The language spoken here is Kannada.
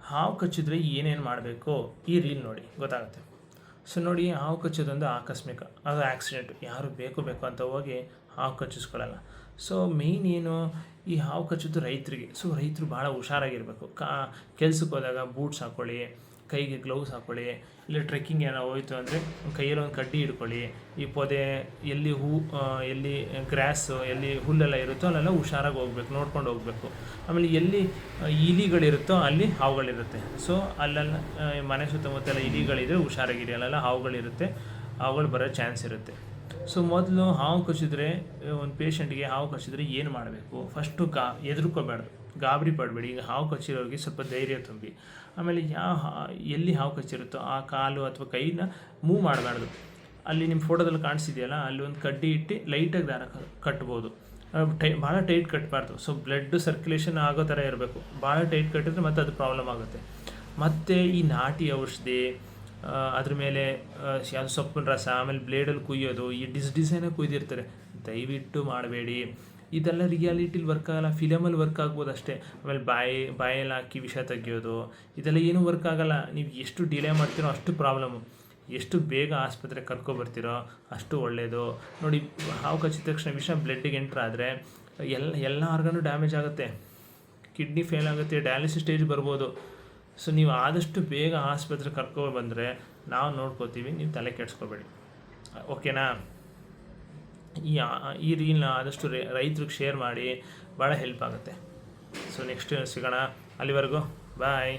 ಹಾವು ಕಚ್ಚಿದ್ರೆ ಏನೇನು ಮಾಡಬೇಕು ಈ ರೀಲ್ ನೋಡಿ ಗೊತ್ತಾಗುತ್ತೆ. ಸೊ ನೋಡಿ, ಹಾವು ಕಚ್ಚೋದೊಂದು ಆಕಸ್ಮಿಕ, ಅದು ಆಕ್ಸಿಡೆಂಟ್, ಯಾರು ಬೇಕು ಅಂತ ಹೋಗಿ ಹಾವು ಕಚ್ಚಿಸ್ಕೊಳ್ಳಲ್ಲ. ಸೊ ಮೇಯ್ನ್ ಏನು, ಈ ಹಾವು ಕಚ್ಚೋದು ರೈತರಿಗೆ. ಸೊ ರೈತರು ಭಾಳ ಹುಷಾರಾಗಿರಬೇಕು. ಕೆಲ್ಸಕ್ಕೆ ಹೋದಾಗ ಬೂಟ್ಸ್ ಹಾಕ್ಕೊಳ್ಳಿ, ಕೈಗೆ ಗ್ಲೌಸ್ ಹಾಕ್ಕೊಳ್ಳಿ. ಇಲ್ಲ ಟ್ರೆಕ್ಕಿಂಗ್ ಏನೋ ಹೋಯ್ತು ಅಂದರೆ ಕೈಯಲ್ಲಿ ಒಂದು ಕಡ್ಡಿ ಹಿಡ್ಕೊಳ್ಳಿ. ಈ ಪೊದೆ ಎಲ್ಲಿ ಎಲ್ಲಿ ಗ್ರಾಸು, ಎಲ್ಲಿ ಹುಲ್ಲೆಲ್ಲ ಇರುತ್ತೋ ಅಲ್ಲೆಲ್ಲ ಹುಷಾರಾಗಿ ಹೋಗ್ಬೇಕು, ನೋಡ್ಕೊಂಡು ಹೋಗಬೇಕು. ಆಮೇಲೆ ಎಲ್ಲಿ ಇಲಿಗಳಿರುತ್ತೋ ಅಲ್ಲಿ ಹಾವುಗಳಿರುತ್ತೆ. ಸೊ ಅಲ್ಲೆಲ್ಲ ಮನೆ ಸುತ್ತಮುತ್ತೆಲ್ಲ ಇಲಿಗಳಿದ್ರೆ ಹುಷಾರಾಗಿರಿ, ಅಲ್ಲೆಲ್ಲ ಹಾವುಗಳಿರುತ್ತೆ, ಹಾವುಗಳು ಬರೋ ಚಾನ್ಸ್ ಇರುತ್ತೆ. ಸೊ ಮೊದಲು ಹಾವು ಕಚ್ಚಿದ್ರೆ, ಒಂದು ಪೇಷಂಟ್ಗೆ ಹಾವು ಕಚ್ಚಿದ್ರೆ ಏನು ಮಾಡಬೇಕು, ಫಸ್ಟು ಹೆದರ್ಕೋಬೇಡ್ದು, ಗಾಬರಿ ಪಡಬೇಡಿ. ಈಗ ಹಾವು ಕಚ್ಚಿರೋರಿಗೆ ಸ್ವಲ್ಪ ಧೈರ್ಯ ತುಂಬಿ. ಆಮೇಲೆ ಎಲ್ಲಿ ಹಾವು ಕಚ್ಚಿರುತ್ತೋ ಆ ಕಾಲು ಅಥವಾ ಕೈನ ಮೂವ್ ಮಾಡಬಾರ್ದು. ಅಲ್ಲಿ ನಿಮ್ಮ ಫೋಟೋದಲ್ಲಿ ಕಾಣಿಸಿದೆಯಲ್ಲ, ಅಲ್ಲಿ ಒಂದು ಕಡ್ಡಿ ಇಟ್ಟು ಲೈಟಾಗಿ ದಾರ ಕಟ್ಬೋದು. ಭಾಳ ಟೈಟ್ ಕಟ್ಟಬಾರ್ದು. ಸೊ ಬ್ಲಡ್ ಸರ್ಕ್ಯುಲೇಷನ್ ಆಗೋ ಥರ ಇರಬೇಕು. ಭಾಳ ಟೈಟ್ ಕಟ್ಟಿದ್ರೆ ಮತ್ತೆ ಅದು ಪ್ರಾಬ್ಲಮ್ ಆಗುತ್ತೆ. ಮತ್ತು ಈ ನಾಟಿ ಔಷಧಿ, ಅದ್ರ ಮೇಲೆ ಯಾವುದು ಸೊಪ್ಪಿನ ರಸ, ಆಮೇಲೆ ಬ್ಲೇಡಲ್ಲಿ ಕುಯ್ಯೋದು, ಈ ಡಿಸೈನಾಗಿ ಕುಯ್ದಿರ್ತಾರೆ, ದಯವಿಟ್ಟು ಮಾಡಬೇಡಿ. ಇದೆಲ್ಲ ರಿಯಾಲಿಟಿಲಿ ವರ್ಕ್ ಆಗಲ್ಲ, ಫಿಲಮಲ್ಲಿ ವರ್ಕ್ ಆಗ್ಬೋದು ಅಷ್ಟೇ. ಆಮೇಲೆ ಬಾಯಲ್ಲಿ ಹಾಕಿ ವಿಷ ತೆಗಿಯೋದು, ಇದೆಲ್ಲ ಏನೂ ವರ್ಕ್ ಆಗಲ್ಲ. ನೀವು ಎಷ್ಟು ಡಿಲೇ ಮಾಡ್ತೀರೋ ಅಷ್ಟು ಪ್ರಾಬ್ಲಮ್ಮು. ಎಷ್ಟು ಬೇಗ ಆಸ್ಪತ್ರೆಗೆ ಕರ್ಕೊಬರ್ತೀರೋ ಅಷ್ಟು ಒಳ್ಳೆಯದು. ನೋಡಿ, ಹಾವು ಕಚ್ಚಿದ ತಕ್ಷಣ ವಿಷ ಬ್ಲಡ್ಡಿಗೆ ಎಂಟ್ರ್ ಆದರೆ ಎಲ್ಲ ಆರ್ಗನು ಡ್ಯಾಮೇಜ್ ಆಗುತ್ತೆ, ಕಿಡ್ನಿ ಫೇಲ್ ಆಗುತ್ತೆ, ಡಯಾಲಿಸಿಸ್ ಸ್ಟೇಜ್ ಬರ್ಬೋದು. ಸೊ ನೀವು ಆದಷ್ಟು ಬೇಗ ಆಸ್ಪತ್ರೆ ಬಂದರೆ ನಾವು ನೋಡ್ಕೋತೀವಿ, ನೀವು ತಲೆ ಕೆಡಿಸ್ಕೋಬೇಡಿ, ಓಕೆನಾ? ಈ ರೀಲ್ನ ಆದಷ್ಟು ರೈತರಿಗೆ ಶೇರ್ ಮಾಡಿ, ಭಾಳ ಹೆಲ್ಪ್ ಆಗುತ್ತೆ. ಸೊ ನೆಕ್ಸ್ಟ್ ಸಿಗೋಣ, ಅಲ್ಲಿವರೆಗೂ ಬಾಯ್.